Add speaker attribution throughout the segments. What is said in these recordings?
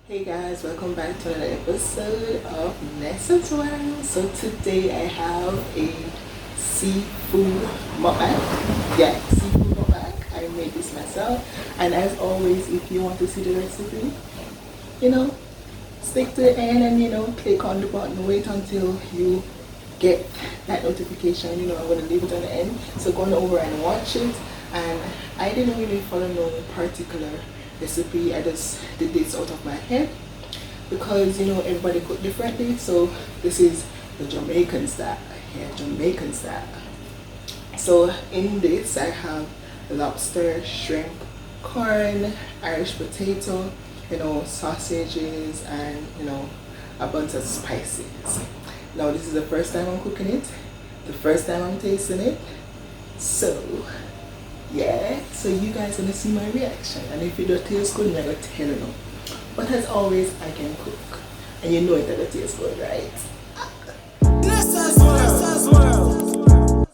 Speaker 1: Hey guys, welcome back to another episode of Nessa's World. So today I have a seafood mukbang. Yeah, seafood mukbang. I made this myself. And as always, if you want to see the recipe, stick to the end and click on the button. Wait until you get that notification. I'm going to leave it on the end. So go on over and watch it. And I didn't really follow no particular recipe. I just did this out of my head because everybody cook differently. So this is the Jamaican style. Yeah, Jamaican style. So in this I have lobster, shrimp, corn, Irish potato, sausages, and a bunch of spices. Now this is the first time I'm cooking it, the first time I'm tasting it. So yeah, so you guys gonna see my reaction, and if it don't taste good, I'm gonna tell you. But as always, I can cook, and you know it that it tastes good, right? Nessa's World.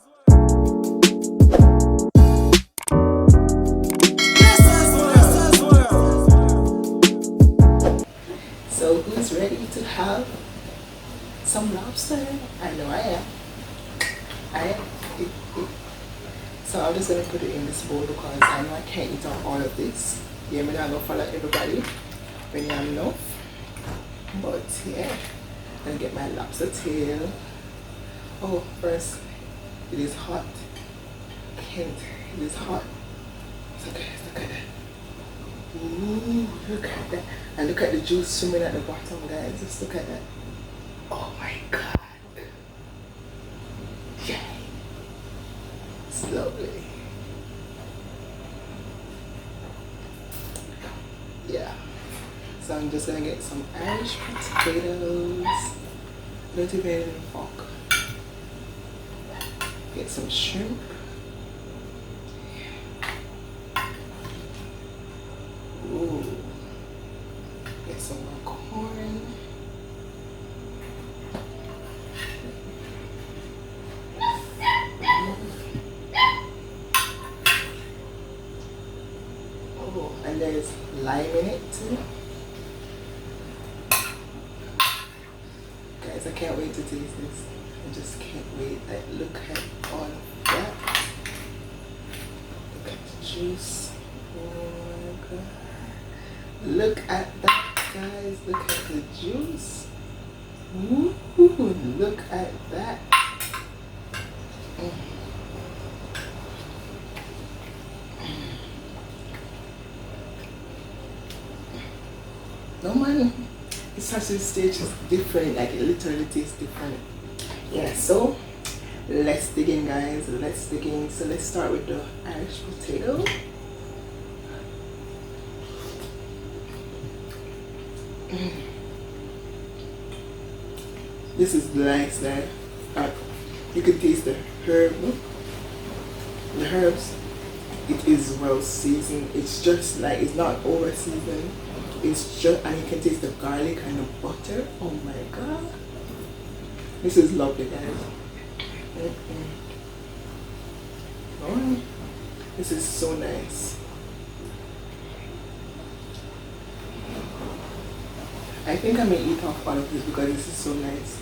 Speaker 1: So who's ready to have some lobster? I know I am. I am. So I'm just going to put it in this bowl because I know I can't eat up all of this. Yeah, I'm not going to follow everybody when you enough. But yeah, I'm going to get my lobster tail. Oh, first, it is hot. Kent, it is hot. So guys, look at that. Ooh, look at that. And look at the juice swimming at the bottom, guys. Just look at that. Oh my God. Yeah. Slowly. Yeah. So I'm just gonna get some Irish potatoes. Don't even need a fork. Get some shrimp. Ooh. Get some more corn. And there's lime in it too. Guys, I can't wait to taste this. I just can't wait. Look at all of that. Look at the juice. Oh my God. Look at that, guys. Look at the juice. Ooh, look at that. No man, the sausage stage is different, like it literally tastes different. Yeah, so let's dig in, guys. Let's dig in. So let's start with the Irish potato. This is nice, that you can taste the herbs. It is well seasoned. It's just like, it's not over seasoned. It's just, and you can taste the garlic and the butter. Oh my God. This is lovely, guys. Oh, this is so nice. I think I may eat off all of this because this is so nice.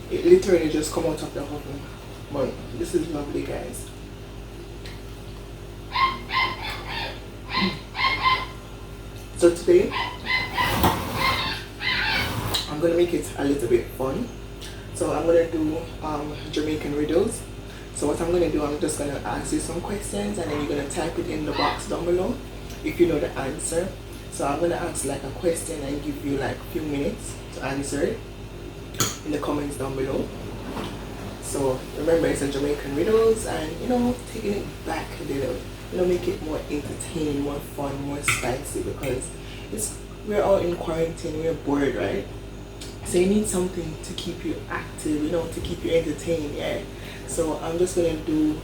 Speaker 1: It literally just come out of the oven. But this is lovely, guys. So today I'm gonna make it a little bit fun. So I'm gonna do Jamaican riddles. So what I'm gonna do, I'm just gonna ask you some questions and then you're gonna type it in the box down below if you know the answer. So I'm gonna ask like a question and give you like a few minutes to answer it in the comments down below. So remember, it's a Jamaican riddles, and taking it back a little, make it more entertaining, more fun, more spicy, because we're all in quarantine, we're bored, right? So you need something to keep you active, to keep you entertained. Yeah. So I'm just gonna do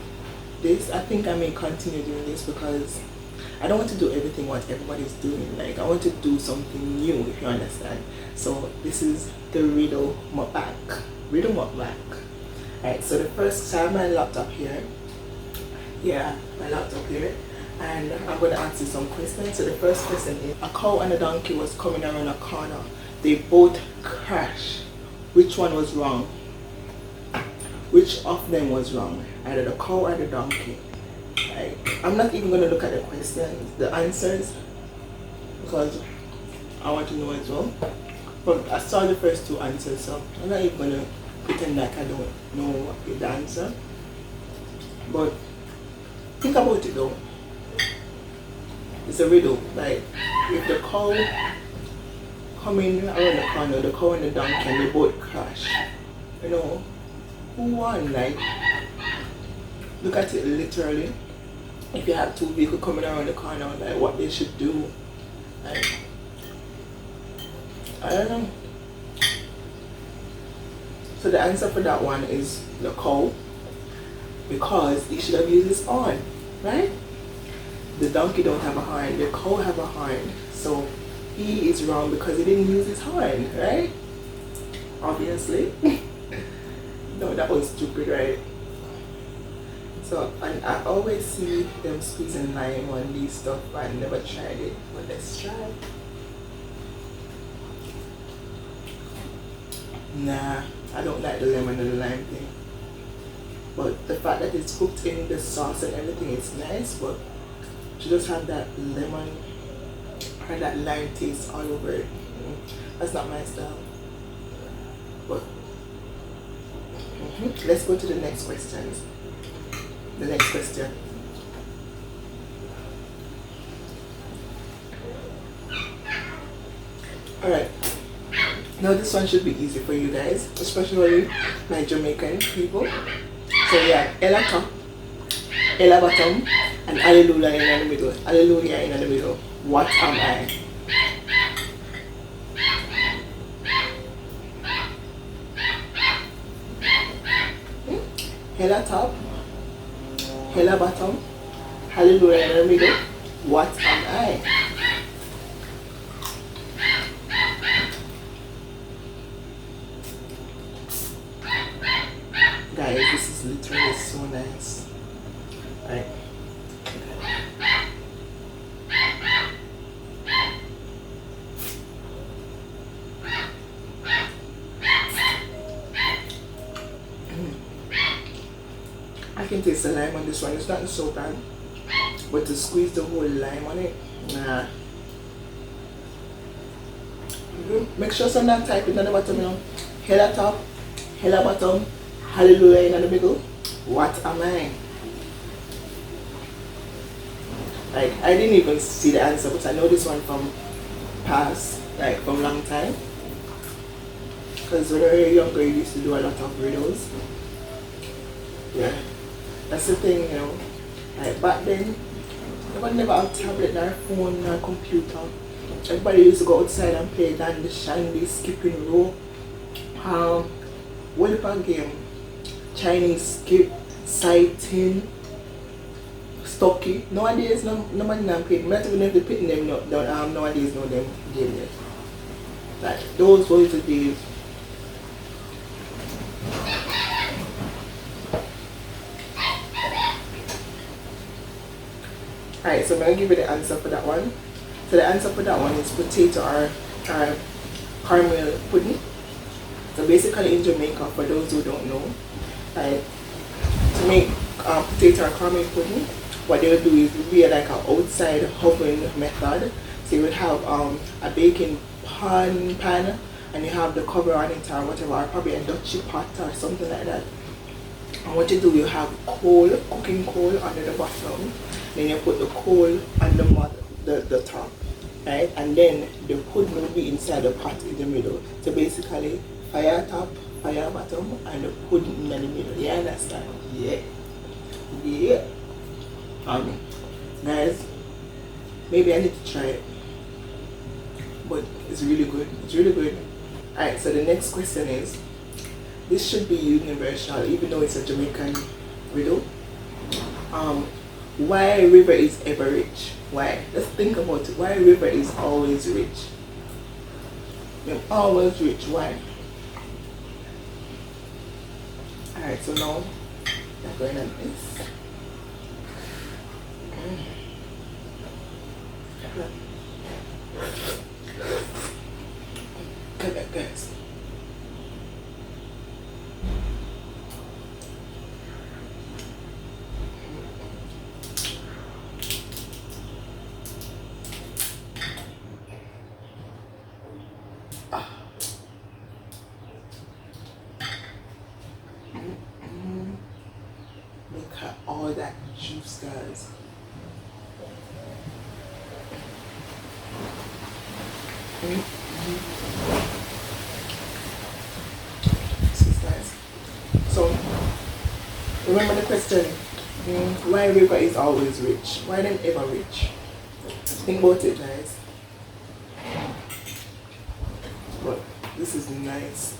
Speaker 1: this. I think I may continue doing this because I don't want to do everything what everybody's doing. Like, I want to do something new, if you understand. So this is the Riddle mukbang. Riddle mukbang. Alright, so the first, so I have my laptop here. Yeah, my laptop here. And I'm going to answer some questions. So the first question is, a cow and a donkey was coming around a corner. They both crashed. Which one was wrong? Which of them was wrong? Either the cow or the donkey. Right. I'm not even going to look at the questions, the answers, because I want to know as well. But I saw the first two answers, so I'm not even going to pretend like I don't know the answer. But think about it though. It's a riddle. Like, if the cow coming around the corner, the cow and the donkey, and they both crash, you know, who won? Like, look at it literally. If you have two vehicles coming around the corner, like what they should do, like, I don't know. So the answer for that one is the cow, because he should have used his horn, right? The donkey don't have a horn, the cow have a horn, so he is wrong because he didn't use his horn, right? Obviously. No, that was stupid, right? So, and I always see them squeezing lime on these stuff, but I never tried it. But let's try. Nah, I don't like the lemon and the lime thing. But the fact that it's cooked in the sauce and everything, it's nice, but to just have that lemon or that lime taste all over it, that's not my style. But let's go to the next questions. The next question. Alright. Now this one should be easy for you guys, especially my Jamaican people. So yeah, Ella top, Ella bottom, and Hallelujah in the middle. Hallelujah in the middle. What am I? Ella top, Ella bottom, Hallelujah in the middle. What am I? Guys, this is literally so nice. Right. I can taste the lime on this one. It's not so bad, but to squeeze the whole lime on it, nah. Make sure some not type it on the bottom, you know. Hella top, hella bottom, Hallelujah in the middle. What am I? Like, I didn't even see the answer, but I know this one from past, like from long time. Because when I was younger, I used to do a lot of riddles. Yeah, that's the thing, you know. Like back then, everybody never had a tablet, nor phone, nor computer. Everybody used to go outside and play dandy, shandy, skipping rope. What about game? Chinese skip, sighting, stocky. Nowadays, nobody not playing. Not even if they put them, nowadays know them game yet. Like those were the days. Alright, so I'm going to give you the answer for that one. So the answer for that one is potato or caramel pudding. So basically in Jamaica, for those who don't know, to make potato or caramel pudding, what they would do is be like an outside oven method. So you would have a baking pan and you have the cover on it or whatever, or probably a Dutchy pot or something like that. And what you do, you have coal, cooking coal under the bottom. Then you put the coal on the top, right? And then the pudding will be inside the pot in the middle. So basically, fire top, fire bottom, and the pudding in the middle. You understand? Yeah. Yeah. Guys, maybe I need to try it. But it's really good. It's really good. Alright, so the next question is, this should be universal, even though it's a Jamaican riddle. why river is ever rich? Why? Let's think about it. Why river is always rich? They're always rich. Why? Alright, so now I'm going on this. Look at this. Look at all that juice, guys. This is nice. So, remember the question, why river is always rich? Why them ever rich? Think about it, guys. But this is nice.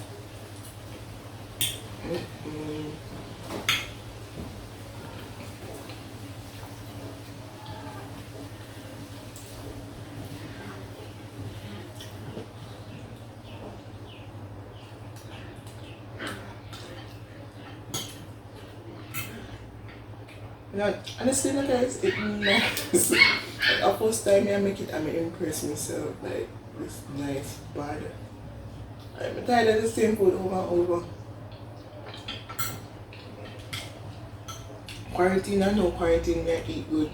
Speaker 1: Now, honestly, guys, it's nice. Like, the first time I make it, I'm impressed myself. Like, this nice bad. I'm tired of the same food over and over. Quarantine or no quarantine, I eat good.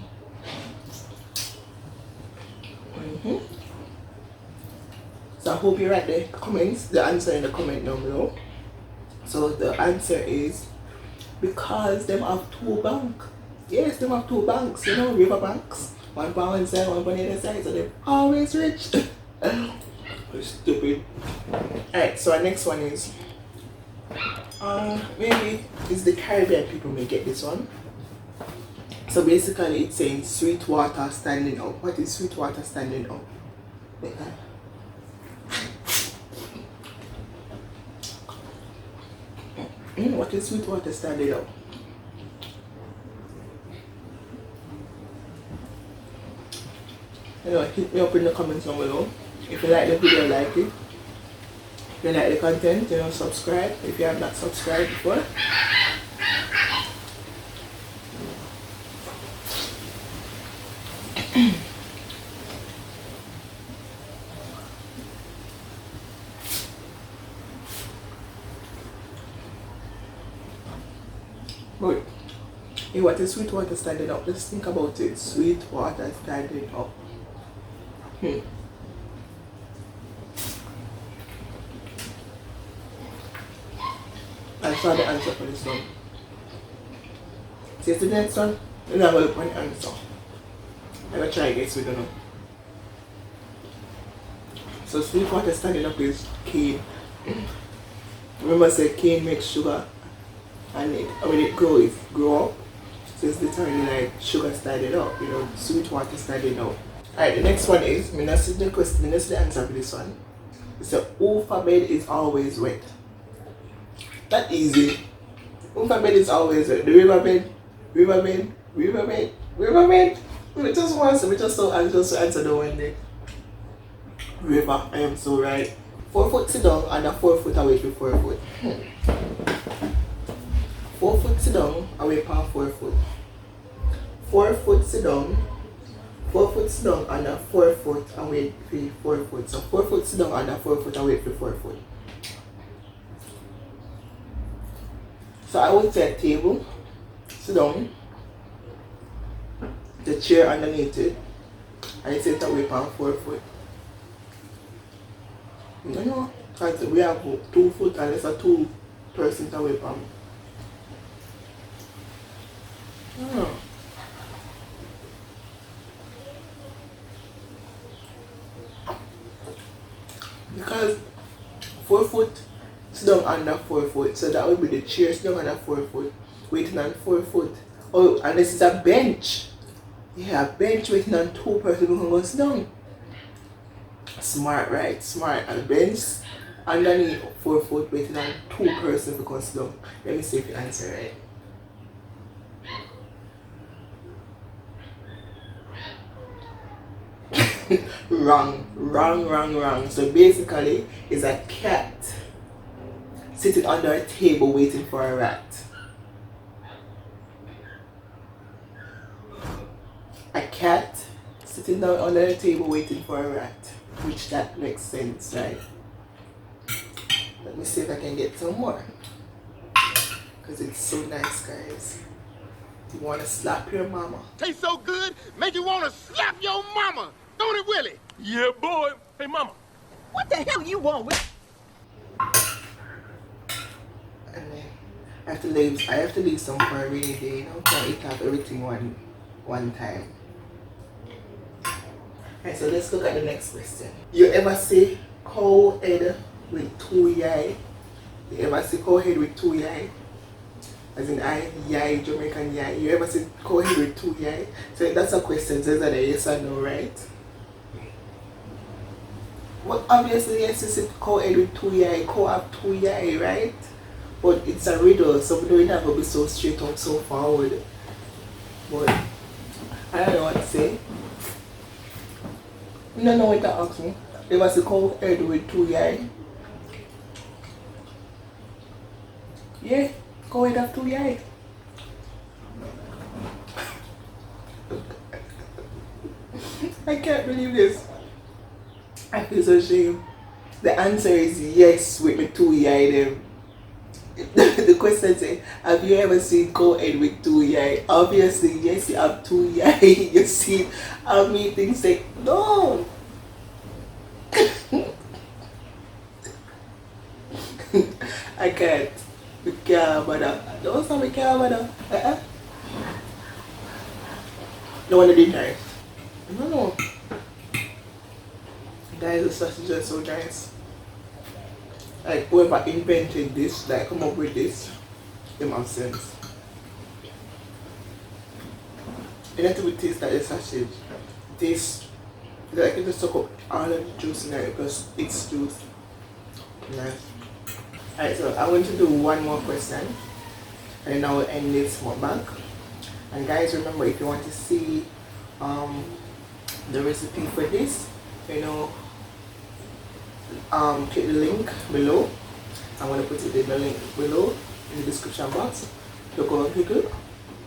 Speaker 1: So I hope you write the comments, the answer in the comment down below. So the answer is because them have two banks. Yes, them have two banks, you know, river banks. One on one side, one on the other side, so they're always rich. Stupid. Alright, so our next one is maybe it's the Caribbean people may get this one. So basically it's saying sweet water standing up. What is sweet water standing up? What is sweet water standing up? Anyway, hit me up in the comments down below. If you like the video, like it. If you like the content, you know, subscribe if you have not subscribed before. But hey, what is sweet water standing up? Let's think about it. Sweet water standing up. I saw the answer for this one. See the next one? You know, I'm going to look for the answer. I'm going to try guess, we don't know. So sweet water standing up is cane. Remember I said cane makes sugar and when it grows, grow up. So it's literally like sugar standing up, you know, sweet water standing up. Alright, the next one is, I'm not see the question, I'm not see the answer for this one. It's a Ufa bed is always wet. That easy. Ufa bed is always wet. The river bed. We just want to, we just so anxious to answer the one day. River, I am so right. 4 foot sit down and a 4 foot away from 4 foot. 4 foot sit down away from 4 foot. 4 foot sit down. 4 foot sit down and a 4 foot away from 4 foot. So 4 foot sit down and a 4 foot away from 4 foot. So I would say a table, sit down, the chair underneath it, and it's set away from 4 foot. You know, because we have 2 foot and it's a 2 person away from. Because 4 foot sit down under 4 foot, so that would be the chair sit down under 4 foot, waiting on 4 foot. Oh, and this is a bench. Yeah, a bench waiting on 2 person who can go sit down. Smart, right? Smart. And bench underneath 4 foot waiting on 2 person who can sit down. Let me see if you answer right. Wrong. So basically, it's a cat sitting under a table waiting for a rat. A cat sitting down under a table waiting for a rat. Which that makes sense, right? Let me see if I can get some more. Because it's so nice, guys. You want to slap your mama.
Speaker 2: Tastes so good, make you want to slap your mama. Don't it, Willie? Yeah, boy. Hey, mama. What the hell you want with?
Speaker 1: And then I have to leave some for a rainy day, you know, can't eat up everything one time. Alright, so let's look at the next question. You ever see cow head with two yai? You ever see cow head with two yai? As in yai, Jamaican yai. You ever see cow head with two yai? So that's a question, says that a yes or no, right? Well, obviously yes, you see cow head with two yai, cow have two yai, right? But it's a riddle, so we don't have to be so straight up, so forward. But I don't know what to say. You don't know what to ask me. You ever see cow head with two yai? Yeah, cow head have two yai. I can't believe this. I feel so ashamed. The answer is yes with the two yai them. The question says, have you ever seen cow head with two yai? Obviously, yes, you have two yai. You see how many things say no. I can't. We can't bother. Don't say we can't bother. No one did nice. No. Guys, the sausage is so nice. Like whoever invented this, like come up with this, them have sense. You need to be taste like the sausage. Taste like you just suck up all of the juice in it because it's juice. Nice. Alright, so I'm going to do one more question and then I will end this mukbang. And guys, remember, if you want to see the recipe for this, you know, click the link below. I'm going to put it in the link below in the description box. So go and click it.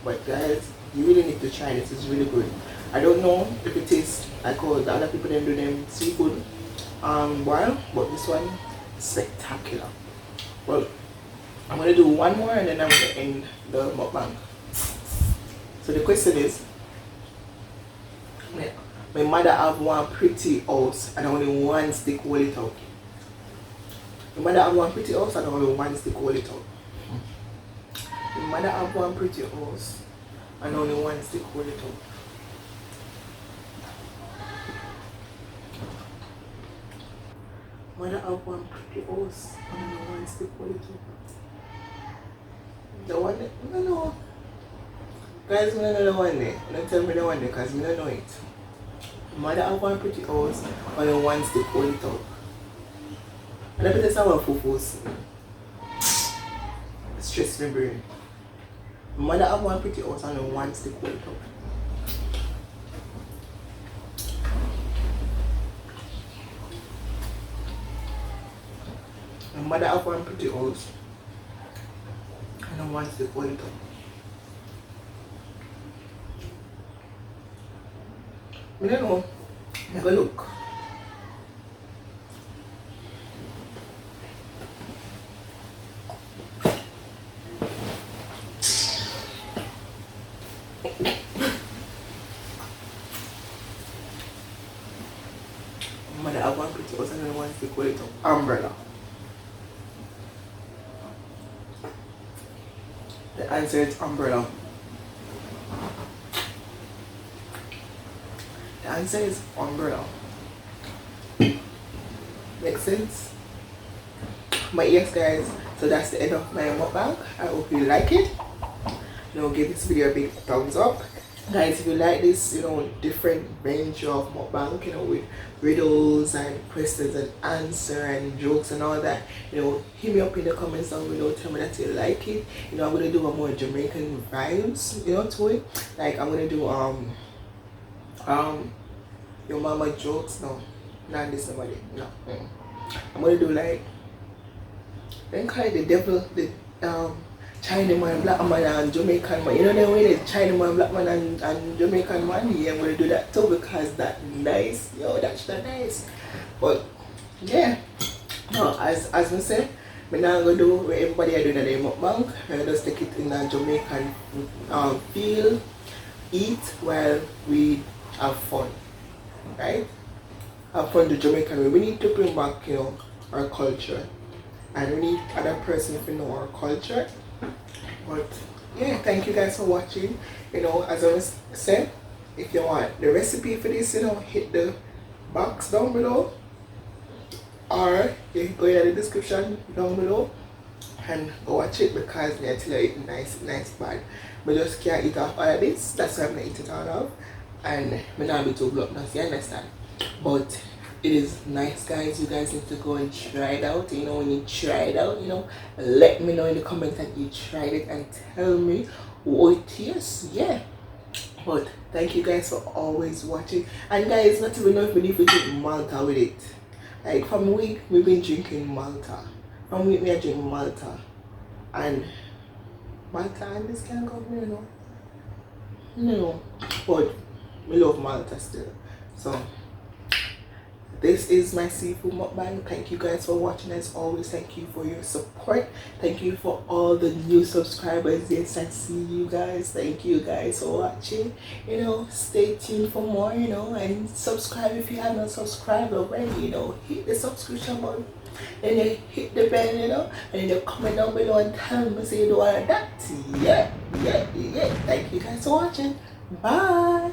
Speaker 1: But guys, you really need to try this. It's really good. I don't know if it tastes like how the other people then do them seafood boil, but this one is spectacular. Well, I'm going to do one more and then I'm going to end the mukbang. So the question is, my mother have one pretty house and only one stick hold it out. My mother have one pretty house and only one stick hold it out. My mother have one pretty house and only one stick hold it out. Mother have one pretty house and only one stick hold it out. The one that, I don't know. Guys, I don't know the one there. Don't tell me the one there because I don't know it. Mother have one pretty house and then one stick hold it out. And I bet that's our focus. Stress my brain. Mother have one pretty house and then one stick hold it out. My mother have one pretty house and then one stick hold it out. I don't know. Have a look. Mother have one pretty house and then one stick hold it up. Umbrella. The answer is umbrella. The answer is umbrella. Makes sense? But yes guys, so that's the end of my mukbang. I hope you like it. You know, give this video a big thumbs up. Guys, if you like this, you know, different range of mukbang, you know, with riddles and questions and answer and jokes and all that, you know, hit me up in the comments down below, tell me that you like it. You know, I'm gonna do a more Jamaican vibes, you know, to it. Like I'm gonna do your mama jokes. No, not this somebody. No. I'm gonna do like, then call it the devil, the China man, black man and Jamaican man. You know the way the China man, black man and Jamaican man. Yeah, I'm gonna do that too because that nice. Yo, that's that nice. But yeah, no, as we say, I'm not gonna do what everybody are doing at the mukbang. I just take it in a Jamaican feel, eat while we have fun, right? Have fun the Jamaican way. We need to bring back, you know, our culture, and we need other person to know our culture. But yeah, thank you guys for watching. You know, as I was said, if you want the recipe for this, you know, hit the box down below, or you go in the description down below and go watch it, because I tell you it's nice bad. But just can't eat off all of this. That's why I'm not eating it all off, and I'm not be too gluttonous. You understand? But it is nice, guys. You guys need to go and try it out. You know, when you try it out, you know, let me know in the comments that you tried it and tell me what it is. Yeah. But thank you guys for always watching. And guys, not even know if we need to drink Malta with it. Like from week we've been drinking Malta. From week we are drinking Malta. And this can go, you know. No. But we love Malta still. So this is my seafood mukbang. Thank you guys for watching. As always, thank you for your support. Thank you for all the new subscribers. Yes, I see you guys. Thank you guys for watching. You know, stay tuned for more, you know, and subscribe if you haven't subscribed already. You know, hit the subscription button and then hit the bell, you know, and then comment down below and tell me say you do all of that. Yeah. Thank you guys for watching. Bye.